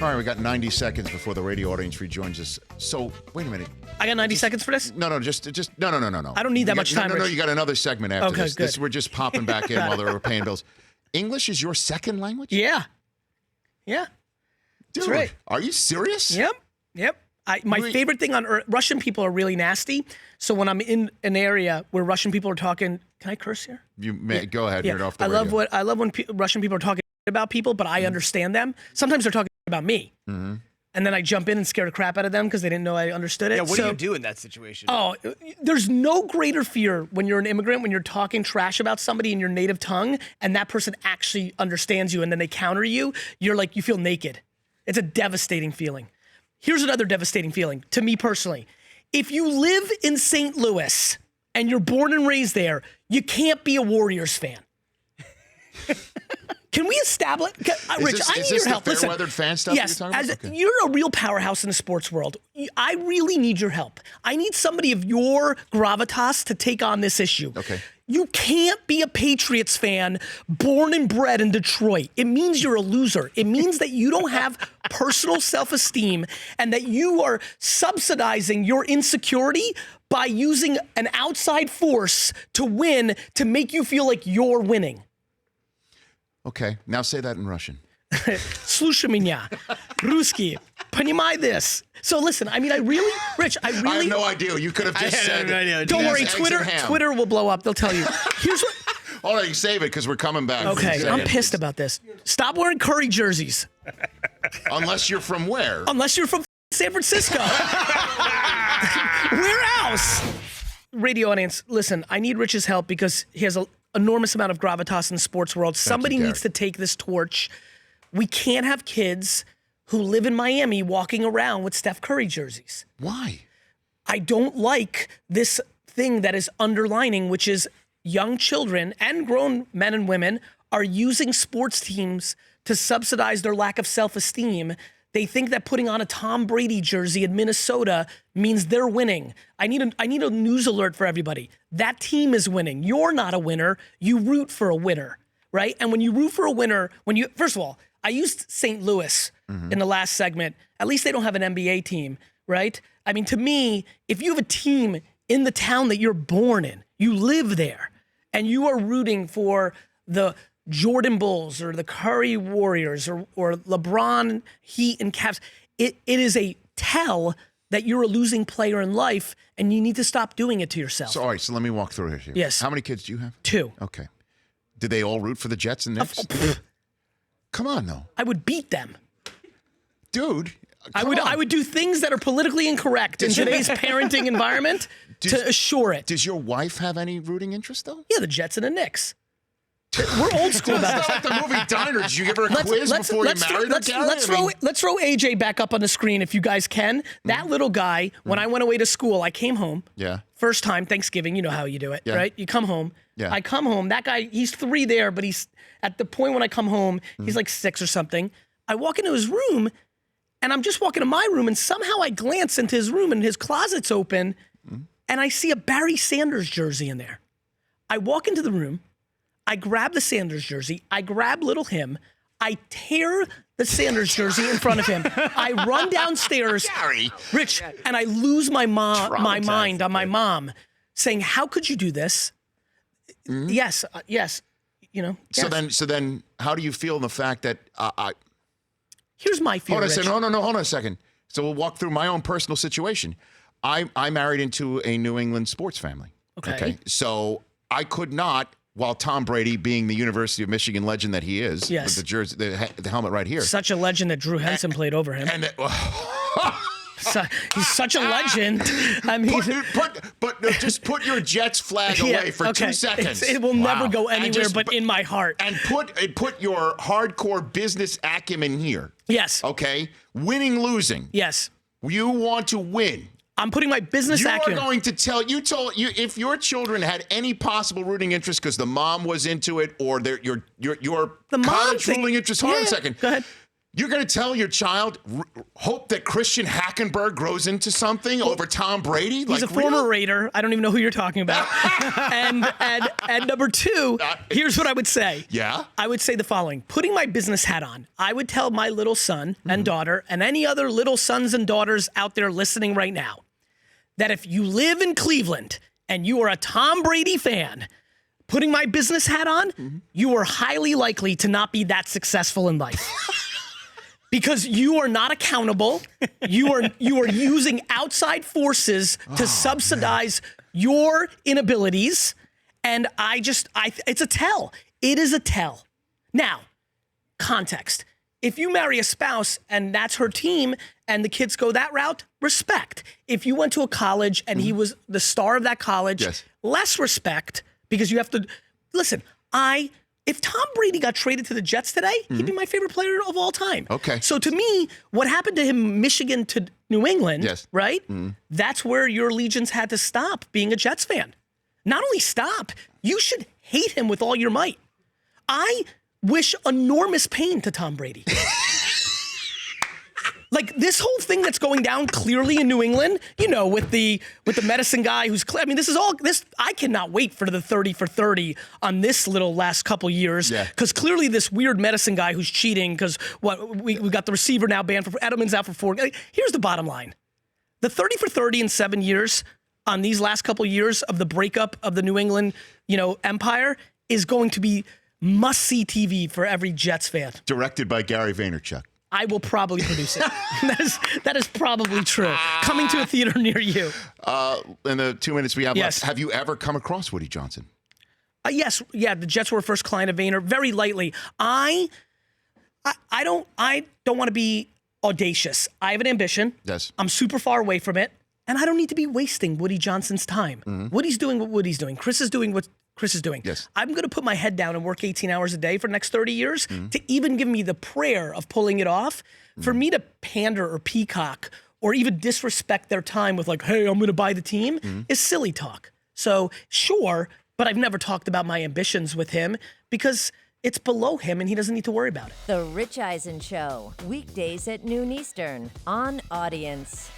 All right, we got 90 seconds before the radio audience rejoins us. So, wait a minute. I got 90 seconds for this? No. I don't need that much time. No, you got another segment after okay, this. Good. We're just popping back in while they're paying bills. English is your second language? Yeah. Dude, that's right. Are you serious? Yep. My favorite thing on Earth, Russian people are really nasty. So when I'm in an area where Russian people are talking, can I curse here? You may go ahead. You're off the radio. I love when Russian people are talking about people, but I understand them. Sometimes they're talking about me. Mm-hmm. And then I jump in and scare the crap out of them because they didn't know I understood it. Yeah, what do you do in that situation? Oh, there's no greater fear when you're an immigrant, when you're talking trash about somebody in your native tongue, and that person actually understands you, and then they counter you. You're like, you feel naked. It's a devastating feeling. Here's another devastating feeling to me personally. If you live in St. Louis and you're born and raised there, you can't be a Warriors fan. Can we establish, Rich? I need your help. Is this the fair-weathered fan stuff yes, you're talking about? Okay. You're a real powerhouse in the sports world. I really need your help. I need somebody of your gravitas to take on this issue. Okay. You can't be a Patriots fan born and bred in Detroit. It means you're a loser. It means that you don't have personal self-esteem and that you are subsidizing your insecurity by using an outside force to win, to make you feel like you're winning. Okay, now say that in Russian. Слушай меня, русский, понимай this. So listen, I mean, Rich, I have no idea. You could have just said it. Don't worry, Twitter will blow up. They'll tell you. Here's what. Hold on, you save it because we're coming back. Okay, I'm pissed about this. Stop wearing Curry jerseys. Unless you're from where? Unless you're from San Francisco. Where else? Radio audience, listen, I need Rich's help because he has an enormous amount of gravitas in the sports world. Somebody needs to take this torch. We can't have kids who live in Miami walking around with Steph Curry jerseys. Why? I don't like this thing that is underlining, which is young children and grown men and women are using sports teams to subsidize their lack of self-esteem. They think that putting on a Tom Brady jersey in Minnesota means they're winning. I need a news alert for everybody. That team is winning. You're not a winner. You root for a winner, right? And when you root for a winner, first of all, I used St. Louis in the last segment. At least they don't have an NBA team, right? I mean, to me, if you have a team in the town that you're born in, you live there, and you are rooting for the Jordan Bulls or the Curry Warriors or LeBron Heat and Cavs, it is a tell that you're a losing player in life, and you need to stop doing it to yourself. So, all right, so let me walk through here. Yes. How many kids do you have? 2. Okay. Did they all root for the Jets and Knicks? Come on, though. I would beat them. Dude, I would do things that are politically incorrect in today's parenting environment to assure it. Does your wife have any rooting interest, though? Yeah, the Jets and the Knicks. We're old school about this. It's not like the movie Diner. Did you give her a quiz before you married her? Let's throw AJ back up on the screen if you guys can. That little guy, when I went away to school, I came home. Yeah. First time, Thanksgiving, you know how you do it, right? You come home. Yeah. I come home. That guy, he's 3 there, but he's at the point when I come home, he's like 6 or something. I walk into his room, and I'm just walking to my room, and somehow I glance into his room, and his closet's open, and I see a Barry Sanders jersey in there. I walk into the room. I grab the Sanders jersey. I grab little him. I tear the Sanders jersey in front of him. I run downstairs, Rich, and I lose my mind on my mom, saying, "How could you do this?" Yes, you know. Yes. So then, how do you feel in the fact that Here's my fear. Hold on a second. So we'll walk through my own personal situation. I married into a New England sports family. Okay. So I could not. While Tom Brady, being the University of Michigan legend that he is, with the jersey, the helmet right here. Such a legend that Drew Henson played over him. He's such a legend. I mean, just put your Jets flag away for 2 seconds. It will never go anywhere but in my heart. And put your hardcore business acumen here. Yes. Okay? Winning, losing. Yes. You want to win. I'm putting my business acumen. You are going to tell if your children had any possible rooting interest because the mom was into it or your college ruling interest. Hold on a second. Go ahead. You're going to tell your child, hope that Christian Hackenberg grows into something over Tom Brady? He's a former Raider. I don't even know who you're talking about. and number two, here's what I would say. Yeah? I would say the following. Putting my business hat on, I would tell my little son and daughter and any other little sons and daughters out there listening right now that if you live in Cleveland and you are a Tom Brady fan, putting my business hat on, you are highly likely to not be that successful in life. Because you are not accountable. You are using outside forces to subsidize your inabilities. And it's a tell. It is a tell. Now, context. If you marry a spouse and that's her team and the kids go that route, respect. If you went to a college and he was the star of that college, less respect because you have to, listen, if Tom Brady got traded to the Jets today, he'd be my favorite player of all time. Okay. So to me, what happened to him, Michigan to New England, right? That's where your allegiance had to stop being a Jets fan. Not only stop, you should hate him with all your might. I wish enormous pain to Tom Brady. Like this whole thing that's going down clearly in New England, with the medicine guy I cannot wait for the 30 for 30 on this little last couple years. Because clearly this weird medicine guy who's cheating because we got the receiver now banned for Edelman's out for 4. Here's the bottom line. The 30 for 30 in 7 years on these last couple years of the breakup of the New England, empire is going to be must-see TV for every Jets fan. Directed by Gary Vaynerchuk. I will probably produce it. That is probably true. Coming to a theater near you. In the 2 minutes we have left, have you ever come across Woody Johnson? Yes. Yeah, the Jets were a first client of Vayner, very lightly. I don't want to be audacious. I have an ambition. Yes. I'm super far away from it, and I don't need to be wasting Woody Johnson's time. Woody's doing what Woody's doing. Chris is doing what Chris is doing. Yes. I'm going to put my head down and work 18 hours a day for the next 30 years to even give me the prayer of pulling it off. For me to pander or peacock or even disrespect their time with like, hey, I'm going to buy the team is silly talk. So sure, but I've never talked about my ambitions with him because it's below him and he doesn't need to worry about it. The Rich Eisen Show, weekdays at noon Eastern on Audience.